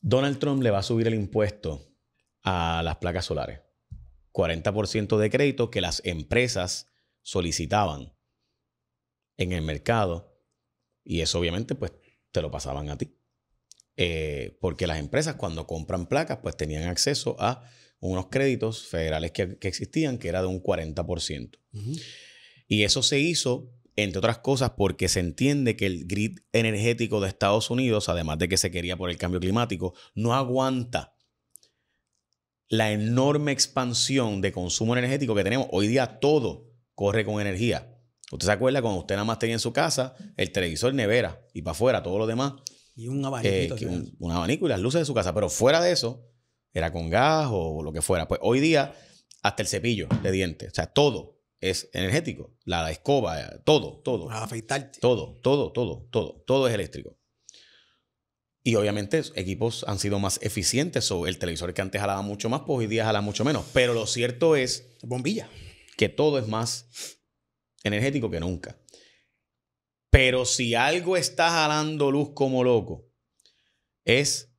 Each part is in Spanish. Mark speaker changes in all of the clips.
Speaker 1: Donald Trump le va a subir el impuesto a las placas solares. 40% de crédito que las empresas solicitaban en el mercado, y eso obviamente pues te lo pasaban a ti. Porque las empresas cuando compran placas pues tenían acceso a unos créditos federales que existían, que era de un 40%. Y eso se hizo, entre otras cosas, porque se entiende que el grid energético de Estados Unidos, además de que se quería por el cambio climático, no aguanta la enorme expansión de consumo energético que tenemos. Hoy día todo corre con energía. ¿Usted se acuerda cuando usted nada más tenía en su casa el televisor, nevera y para afuera todo lo demás?
Speaker 2: Y un abanico.
Speaker 1: Un abanico y las luces de su casa. Pero fuera de eso, era con gas o lo que fuera. Pues hoy día, hasta el cepillo de dientes. O sea, todo es energético. La escoba, todo.
Speaker 2: Para afeitarte.
Speaker 1: Todo es eléctrico. Y obviamente equipos han sido más eficientes. El televisor que antes jalaba mucho más, pues hoy día jala mucho menos. Pero lo cierto es
Speaker 2: bombilla,
Speaker 1: que todo es más energético que nunca. Pero si algo está jalando luz como loco, es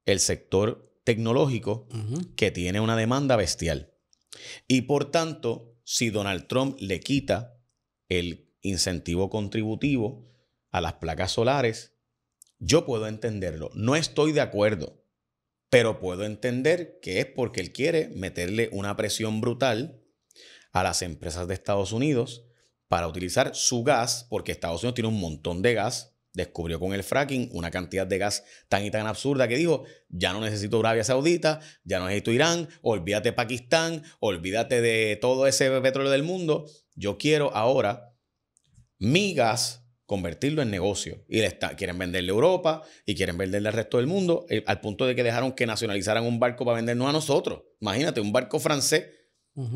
Speaker 1: el sector tecnológico que tiene una demanda bestial. Y por tanto, si Donald Trump le quita el incentivo contributivo a las placas solares, yo puedo entenderlo. No estoy de acuerdo, pero puedo entender que es porque él quiere meterle una presión brutal a las empresas de Estados Unidos para utilizar su gas, porque Estados Unidos tiene un montón de gas. Descubrió con el fracking una cantidad de gas tan y tan absurda que dijo, ya no necesito Arabia Saudita, ya no necesito Irán, olvídate Pakistán, olvídate de todo ese petróleo del mundo. Yo quiero ahora mi gas convertirlo en negocio. Y quieren venderle a Europa y quieren venderle al resto del mundo, al punto de que dejaron que nacionalizaran un barco para vendernos a nosotros. Imagínate, un barco francés.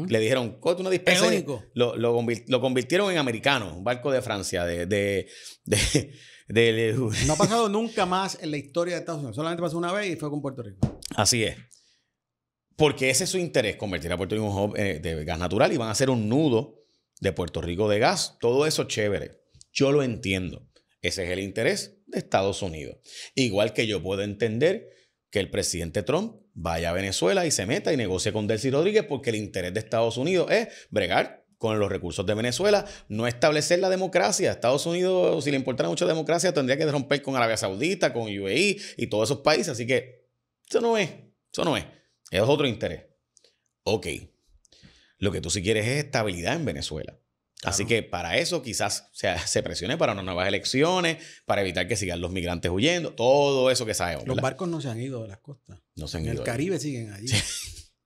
Speaker 1: Le dijeron, coge una dispensa. Lo convirtieron en americano, un barco de Francia,
Speaker 2: no ha pasado nunca más en la historia de Estados Unidos. Solamente pasó una vez y fue con Puerto Rico.
Speaker 1: Así es. Porque ese es su interés, convertir a Puerto Rico en un hub de gas natural y van a hacer un nudo de Puerto Rico de gas. Todo eso chévere. Yo lo entiendo. Ese es el interés de Estados Unidos. Igual que yo puedo entender que el presidente Trump vaya a Venezuela y se meta y negocie con Delcy Rodríguez porque el interés de Estados Unidos es bregar con los recursos de Venezuela, no establecer la democracia. Estados Unidos, si le importara mucho la democracia, tendría que romper con Arabia Saudita, con UAE y todos esos países. Así que eso no es. Es otro interés. Ok. Lo que tú sí quieres es estabilidad en Venezuela. Claro. Así que para eso quizás se presione para unas nuevas elecciones, para evitar que sigan los migrantes huyendo, todo eso que sabemos, ¿verdad?
Speaker 2: Los barcos no se han ido de las costas.
Speaker 1: No se han
Speaker 2: ido. En el Caribe siguen allí. Sí.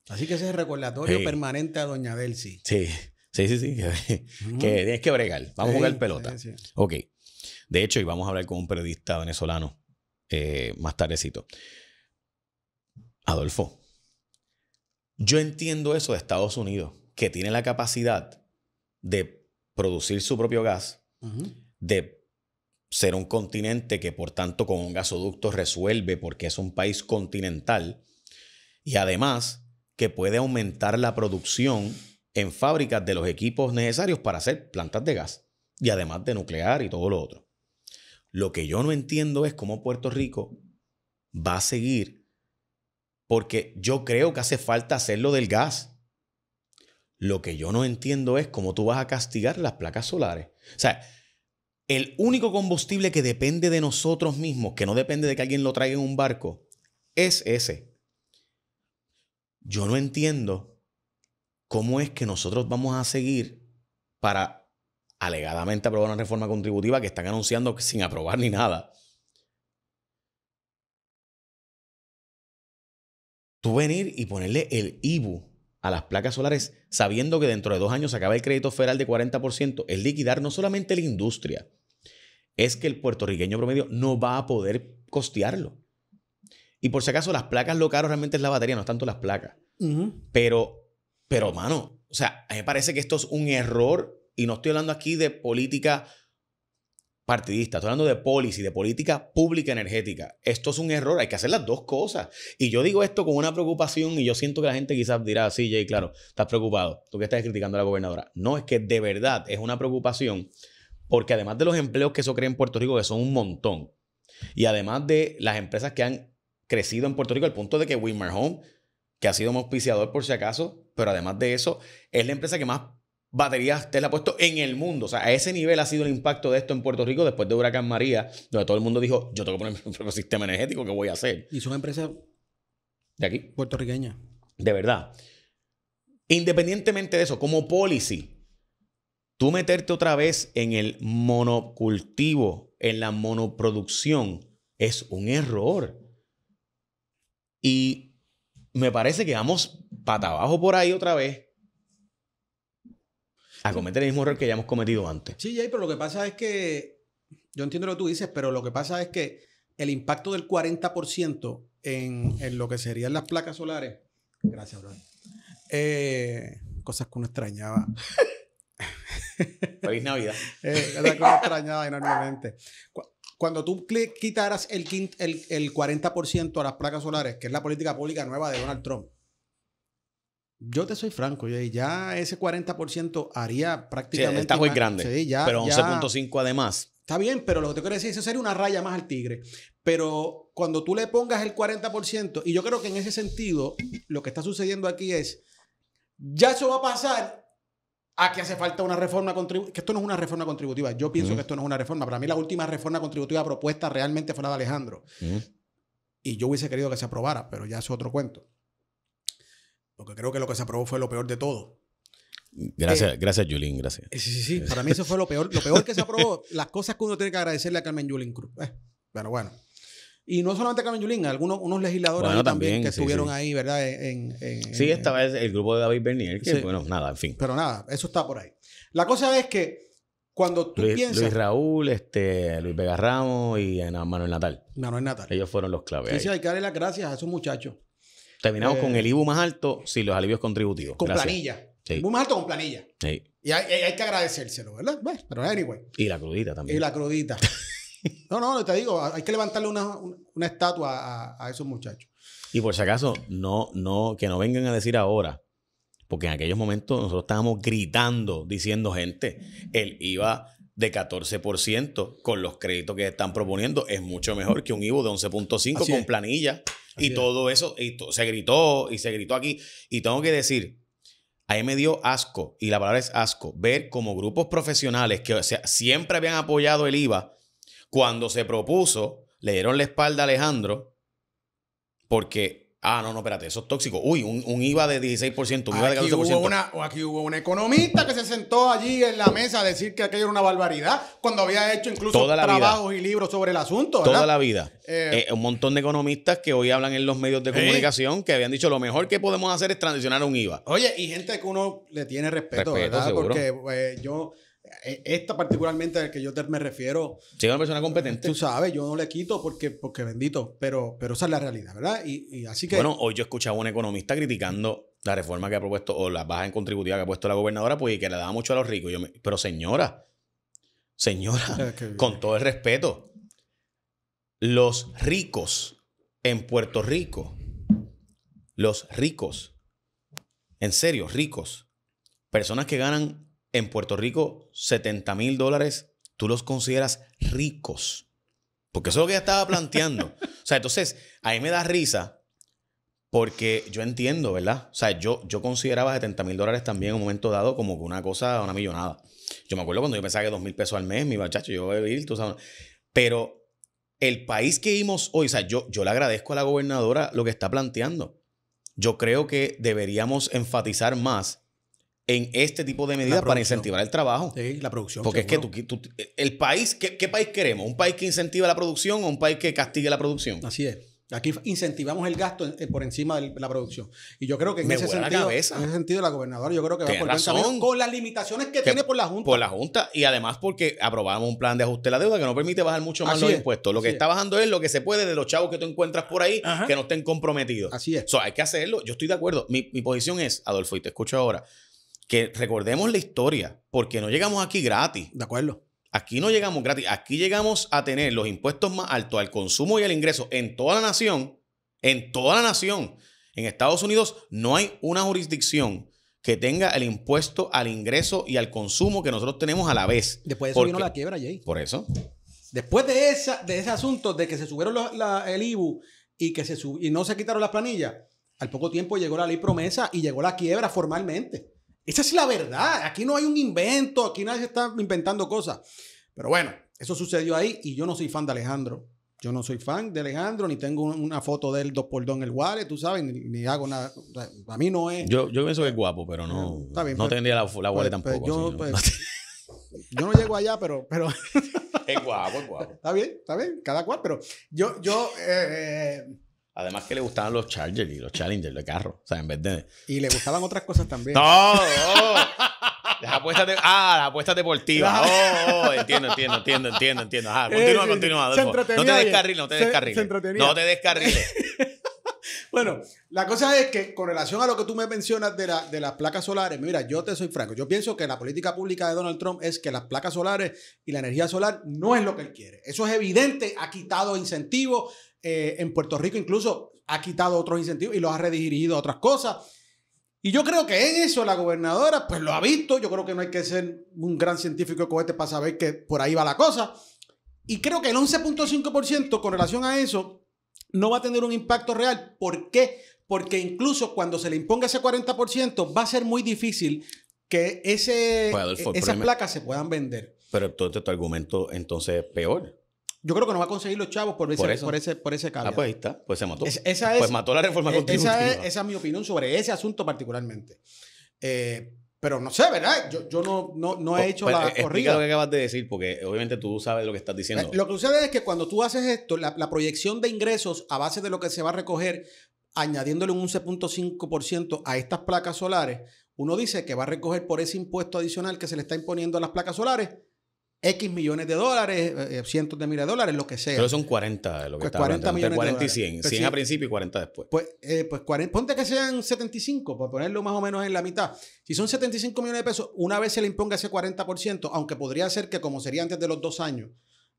Speaker 2: Así que ese es el recordatorio permanente a doña Delcy.
Speaker 1: Sí. Que tienes que bregar. Vamos a jugar pelota. Sí. Ok. De hecho, y vamos a hablar con un periodista venezolano más tardecito. Adolfo, yo entiendo eso de Estados Unidos, que tiene la capacidad de producir su propio gas, de ser un continente que por tanto con un gasoducto resuelve porque es un país continental y además que puede aumentar la producción en fábricas de los equipos necesarios para hacer plantas de gas y además de nuclear y todo lo otro. Lo que yo no entiendo es cómo Puerto Rico va a seguir, porque yo creo que hace falta hacerlo del gas. Lo que yo no entiendo es cómo tú vas a castigar las placas solares. O sea, el único combustible que depende de nosotros mismos, que no depende de que alguien lo traiga en un barco, es ese. Yo no entiendo cómo es que nosotros vamos a seguir para alegadamente aprobar una reforma contributiva que están anunciando sin aprobar ni nada. Tú venir y ponerle el IBU a las placas solares sabiendo que dentro de 2 años se acaba el crédito federal de 40%, es liquidar no solamente la industria, es que el puertorriqueño promedio no va a poder costearlo. Y por si acaso, las placas, lo caro realmente es la batería, no es tanto las placas. Pero, mano, o sea, a mí me parece que esto es un error y no estoy hablando aquí de política partidista, estoy hablando de policy, de política pública energética. Esto es un error, hay que hacer las dos cosas. Y yo digo esto con una preocupación y yo siento que la gente quizás dirá, sí, Jay, claro, estás preocupado, tú que estás criticando a la gobernadora. No, es que de verdad es una preocupación porque además de los empleos que eso crea en Puerto Rico, que son un montón, y además de las empresas que han crecido en Puerto Rico al punto de que Wilmer Home, que ha sido un auspiciador por si acaso, pero además de eso, es la empresa que más baterías Tesla ha puesto en el mundo. O sea, a ese nivel ha sido el impacto de esto en Puerto Rico después de Huracán María, donde todo el mundo dijo, yo tengo que poner mi propio sistema energético, ¿qué voy a hacer?
Speaker 2: Y son empresas
Speaker 1: De aquí.
Speaker 2: puertorriqueñas.
Speaker 1: De verdad. Independientemente de eso, como policy, tú meterte otra vez en el monocultivo, en la monoproducción, es un error. Y me parece que vamos pata abajo por ahí otra vez a cometer el mismo error que ya hemos cometido antes.
Speaker 2: Sí, Jay, pero lo que pasa es que, yo entiendo lo que tú dices, pero lo que pasa es que el impacto del 40% en lo que serían las placas solares, gracias, bro. Cosas que uno extrañaba.
Speaker 1: Feliz Navidad.
Speaker 2: Cosas que uno extrañaba enormemente. Cuando tú quitaras el 40% a las placas solares, que es la política pública nueva de Donald Trump, yo te soy franco, ya ese 40% haría prácticamente...
Speaker 1: Sí, está muy grande,
Speaker 2: sí,
Speaker 1: pero 11.5 además.
Speaker 2: Está bien, pero lo que te quiero decir, eso sería una raya más al tigre. Pero cuando tú le pongas el 40%, y yo creo que en ese sentido, lo que está sucediendo aquí es, ya eso va a pasar a que hace falta una reforma contributiva, que esto no es una reforma contributiva. Yo pienso que esto no es una reforma. Para mí la última reforma contributiva propuesta realmente fue la de Alejandro. Y yo hubiese querido que se aprobara, pero ya es otro cuento. Porque creo que lo que se aprobó fue lo peor de todo.
Speaker 1: Gracias, Yulín, gracias.
Speaker 2: Sí. Para mí eso fue lo peor que se aprobó. Las cosas que uno tiene que agradecerle a Carmen Yulín Cruz. Pero bueno. Y no solamente a Carmen Yulín, unos legisladores ahí también que estuvieron ahí, ¿verdad?
Speaker 1: Sí, esta vez el grupo de David Bernier, que bueno, nada, en fin.
Speaker 2: Pero nada, eso está por ahí. La cosa es que cuando tú piensas...
Speaker 1: Luis Raúl, Luis Vega Ramos y Manuel Natal.
Speaker 2: Manuel Natal.
Speaker 1: Ellos fueron los claves.
Speaker 2: Sí, hay que darle las gracias a esos muchachos.
Speaker 1: Terminamos con el IBU más alto sin los alivios contributivos.
Speaker 2: Con planilla. Sí. Muy más alto con planilla.
Speaker 1: Sí.
Speaker 2: Y hay que agradecérselo, ¿verdad? Bueno, pero anyway.
Speaker 1: Y la crudita también.
Speaker 2: Y la crudita. No, te digo, hay que levantarle una estatua a esos muchachos.
Speaker 1: Y por si acaso, que no vengan a decir ahora, porque en aquellos momentos nosotros estábamos gritando, diciendo, gente, el IVA de 14% con los créditos que están proponiendo es mucho mejor que un IVA de 11.5 con planilla. Y todo eso, se gritó aquí. Y tengo que decir, a mí me dio asco, y la palabra es asco, ver como grupos profesionales que siempre habían apoyado el IVA, cuando se propuso, le dieron la espalda a Alejandro, porque, no, espérate, eso es tóxico. Uy, un IVA de 16%, un IVA de 14%.
Speaker 2: Aquí hubo un economista que se sentó allí en la mesa a decir que aquello era una barbaridad, cuando había hecho incluso trabajos y libros sobre el asunto, ¿verdad?
Speaker 1: Toda la vida. Un montón de economistas que hoy hablan en los medios de comunicación que habían dicho lo mejor que podemos hacer es transicionar a un IVA.
Speaker 2: Oye, y gente que uno le tiene respeto, ¿verdad?
Speaker 1: Seguro.
Speaker 2: Porque yo... Esta particularmente al que yo me refiero.
Speaker 1: Sí, una persona competente.
Speaker 2: Tú sabes, yo no le quito porque bendito, pero esa es la realidad, ¿verdad? Y así que...
Speaker 1: Bueno, hoy yo escuchaba a un economista criticando la reforma que ha propuesto o la baja en contributiva que ha puesto la gobernadora, pues, y que le daba mucho a los ricos. Pero señora, con todo el respeto, los ricos en Puerto Rico, los ricos, en serio, ricos, personas que ganan en Puerto Rico $70,000, tú los consideras ricos. Porque eso es lo que ella estaba planteando. O sea, entonces, a mí me da risa porque yo entiendo, ¿verdad? O sea, yo consideraba $70,000 también en un momento dado como una cosa, una millonada. Yo me acuerdo cuando yo pensaba que $2,000 al mes, mi muchacho, yo voy a vivir, tú sabes. Pero el país que vimos hoy, o sea, yo le agradezco a la gobernadora lo que está planteando. Yo creo que deberíamos enfatizar más en este tipo de medidas para incentivar el trabajo.
Speaker 2: Sí, la producción.
Speaker 1: Porque seguro. Es que el país, ¿qué país queremos? ¿Un país que incentiva la producción o un país que castigue la producción?
Speaker 2: Así es. Aquí incentivamos el gasto por encima de la producción. Y yo creo que en ese sentido la gobernadora yo creo que va por buen camino con las limitaciones que tiene por la Junta.
Speaker 1: Por la Junta y además porque aprobamos un plan de ajuste de la deuda que no permite bajar mucho más los impuestos. Lo que está bajando es lo que se puede de los chavos que tú encuentras por ahí que no estén comprometidos.
Speaker 2: Así es.
Speaker 1: Hay que hacerlo. Yo estoy de acuerdo. Mi posición es, Adolfo, y te escucho ahora, que recordemos la historia, porque no llegamos aquí gratis.
Speaker 2: De acuerdo.
Speaker 1: Aquí no llegamos gratis. Aquí llegamos a tener los impuestos más altos al consumo y al ingreso en toda la nación. En toda la nación. En Estados Unidos no hay una jurisdicción que tenga el impuesto al ingreso y al consumo que nosotros tenemos a la vez.
Speaker 2: Después de eso vino la quiebra, Jay.
Speaker 1: Por eso.
Speaker 2: Después de ese asunto de que se subieron el IBU y y no se quitaron las planillas, al poco tiempo llegó la ley promesa y llegó la quiebra formalmente. Esa es la verdad. Aquí no hay un invento, aquí nadie se está inventando cosas. Pero bueno, eso sucedió ahí y yo no soy fan de Alejandro. Yo no soy fan de Alejandro, ni tengo una foto de él 2x2 en el wallet, tú sabes, ni hago nada. O sea, a mí no es...
Speaker 1: Yo pienso que es guapo, pero no,
Speaker 2: está bien,
Speaker 1: no tendría la wallet tampoco.
Speaker 2: Yo,
Speaker 1: así,
Speaker 2: yo no llego allá, pero
Speaker 1: es guapo, es guapo.
Speaker 2: Está bien, cada cual, pero
Speaker 1: Además que le gustaban los Chargers y los Challengers de carro. O sea, en vez de...
Speaker 2: Y le gustaban otras cosas también.
Speaker 1: ¡No! Las apuestas las apuestas deportivas. Entiendo. Ajá, continúa, Adolfo. No te descarriles. No te descarriles.
Speaker 2: Bueno, la cosa es que con relación a lo que tú me mencionas de las placas solares, mira, yo te soy franco. Yo pienso que la política pública de Donald Trump es que las placas solares y la energía solar no es lo que él quiere. Eso es evidente. Ha quitado incentivos. En Puerto Rico incluso ha quitado otros incentivos y los ha redirigido a otras cosas. Y yo creo que en eso la gobernadora pues lo ha visto. Yo creo que no hay que ser un gran científico cohete para saber que por ahí va la cosa. Y creo que el 11.5% con relación a eso no va a tener un impacto real. ¿Por qué? Porque incluso cuando se le imponga ese 40% va a ser muy difícil que Adolfo, esas placas se puedan vender.
Speaker 1: Pero entonces tu argumento entonces es peor.
Speaker 2: Yo creo que no va a conseguir los chavos por ese cambio.
Speaker 1: Pues ahí está. Pues se mató.
Speaker 2: Pues
Speaker 1: mató la reforma contributiva.
Speaker 2: Esa es mi opinión sobre ese asunto particularmente. Pero no sé, ¿verdad? Yo no he hecho la
Speaker 1: corrida. Explica lo que acabas de decir, porque obviamente tú sabes lo que estás diciendo.
Speaker 2: Lo que sucede es que cuando tú haces esto, la proyección de ingresos a base de lo que se va a recoger, añadiéndole un 11.5% a estas placas solares, uno dice que va a recoger por ese impuesto adicional que se le está imponiendo a las placas solares X millones de dólares, cientos de miles de dólares, lo que sea.
Speaker 1: Pero son 40 lo que
Speaker 2: pues
Speaker 1: está
Speaker 2: 40
Speaker 1: hablando.
Speaker 2: millones
Speaker 1: 40
Speaker 2: de
Speaker 1: y 100.
Speaker 2: dólares.
Speaker 1: 100 a principio y 40 después.
Speaker 2: Ponte que sean 75, por ponerlo más o menos en la mitad. Si son 75 millones de pesos, una vez se le imponga ese 40%, aunque podría ser que como sería antes de los 2 años,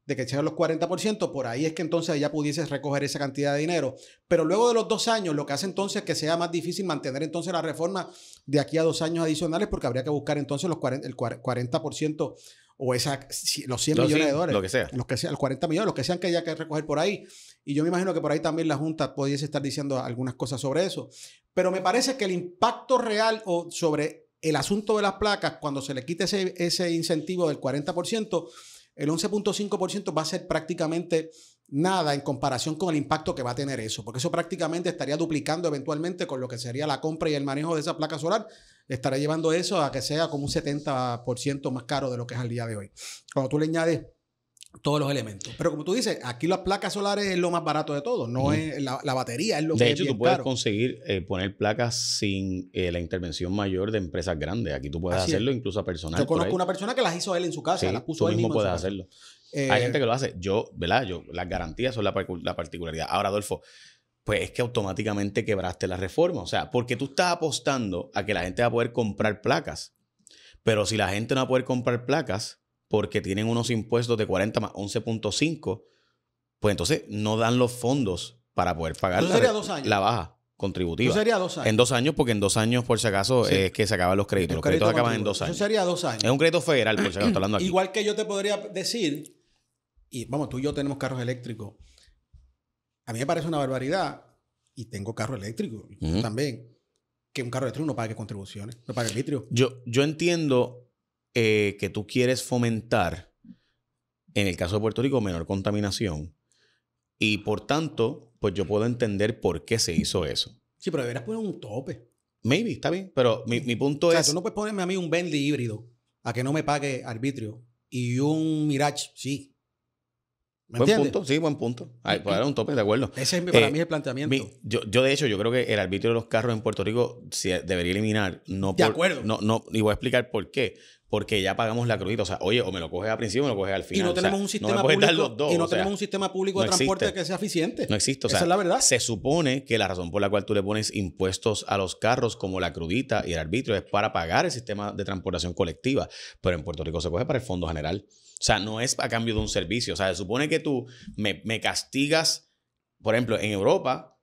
Speaker 2: de que sean los 40%, por ahí es que entonces ya pudieses recoger esa cantidad de dinero. Pero luego de los 2 años, lo que hace entonces es que sea más difícil mantener entonces la reforma de aquí a 2 años adicionales, porque habría que buscar entonces el 40% o los 100 millones de dólares.
Speaker 1: Lo que sea.
Speaker 2: Los que sean, los 40 millones, los que sean que haya que recoger por ahí. Y yo me imagino que por ahí también la Junta pudiese estar diciendo algunas cosas sobre eso. Pero me parece que el impacto real sobre el asunto de las placas, cuando se le quite ese incentivo del 40%, el 11.5% va a ser prácticamente nada en comparación con el impacto que va a tener eso, porque eso prácticamente estaría duplicando eventualmente con lo que sería la compra y el manejo de esa placa solar, estaría llevando eso a que sea como un 70% más caro de lo que es al día de hoy, cuando tú le añades todos los elementos. Pero como tú dices, aquí las placas solares es lo más barato de todo, no es la batería, es lo que es bien caro.
Speaker 1: De hecho, tú puedes conseguir poner placas sin la intervención mayor de empresas grandes. Aquí tú puedes hacerlo incluso a personal.
Speaker 2: Yo conozco una persona que las hizo él en su casa, las puso
Speaker 1: tú
Speaker 2: él
Speaker 1: mismo
Speaker 2: mismo
Speaker 1: puedes hacerlo. Hay gente que lo hace. Las garantías son la particularidad. Ahora, Adolfo, pues es que automáticamente quebraste la reforma. O sea, porque tú estás apostando a que la gente va a poder comprar placas. Pero si la gente no va a poder comprar placas porque tienen unos impuestos de 40 más 11.5, pues entonces no dan los fondos para poder pagar la baja contributiva.
Speaker 2: Eso sería 2 años.
Speaker 1: En 2 años, porque en 2 años, por si acaso, es que se acaban los créditos. Los créditos acaban en 2 años.
Speaker 2: Eso sería 2 años.
Speaker 1: Es un crédito federal, por si acaso, está hablando aquí.
Speaker 2: Igual que yo te podría decir, y vamos, tú y yo tenemos carros eléctricos. A mí me parece una barbaridad, y tengo carro eléctrico también, que un carro eléctrico no pague contribuciones, no pague arbitrio.
Speaker 1: Yo entiendo que tú quieres fomentar, en el caso de Puerto Rico, menor contaminación. Y por tanto, pues yo puedo entender por qué se hizo eso.
Speaker 2: Sí, pero deberías poner un tope.
Speaker 1: Maybe, está bien. Pero mi punto es...
Speaker 2: tú no puedes ponerme a mí un Bentley híbrido a que no me pague arbitrio. Y un Mirage, sí.
Speaker 1: ¿Me entiendes? Punto, sí, buen punto. Puede haber un tope, de acuerdo.
Speaker 2: Ese es para mí el planteamiento.
Speaker 1: Yo, de hecho, yo creo que el arbitrio de los carros en Puerto Rico se debería eliminar.
Speaker 2: De acuerdo.
Speaker 1: Y voy a explicar por qué. Porque ya pagamos la crudita. O sea, oye, o me lo coges al principio o me lo coges al final.
Speaker 2: Y no tenemos un sistema público, tenemos un sistema público de transporte que sea eficiente.
Speaker 1: No existe. O sea,
Speaker 2: esa es la verdad.
Speaker 1: Se supone que la razón por la cual tú le pones impuestos a los carros como la crudita y el arbitrio es para pagar el sistema de transportación colectiva. Pero en Puerto Rico se coge para el Fondo General. O sea, no es a cambio de un servicio. O sea, se supone que tú me castigas. Por ejemplo, en Europa,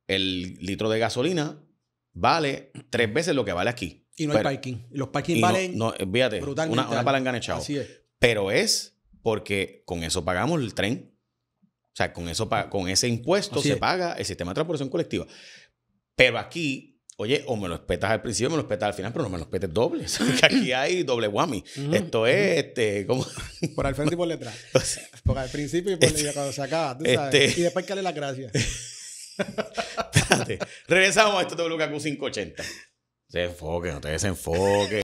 Speaker 1: el litro de gasolina vale 3 veces lo que vale aquí.
Speaker 2: Y no hay parking. Los parking valen
Speaker 1: fíjate,
Speaker 2: brutalmente.
Speaker 1: Una palangana de chavo.
Speaker 2: Así es.
Speaker 1: Pero es porque con eso pagamos el tren. O sea, con ese impuesto
Speaker 2: Así
Speaker 1: se
Speaker 2: es.
Speaker 1: paga el sistema de transportación colectiva. Pero aquí, oye, o me lo espetas al principio o me lo espetas al final, pero no me lo espetes doble. O sea, que aquí hay doble whammy. Esto es, ¿cómo?
Speaker 2: Por al frente y por detrás. Porque al principio y por cuando se acaba, tú sabes. Y después que le las gracias.
Speaker 1: Espérate. Regresamos a esto WKQ 580. Se enfoque, no te desenfoque.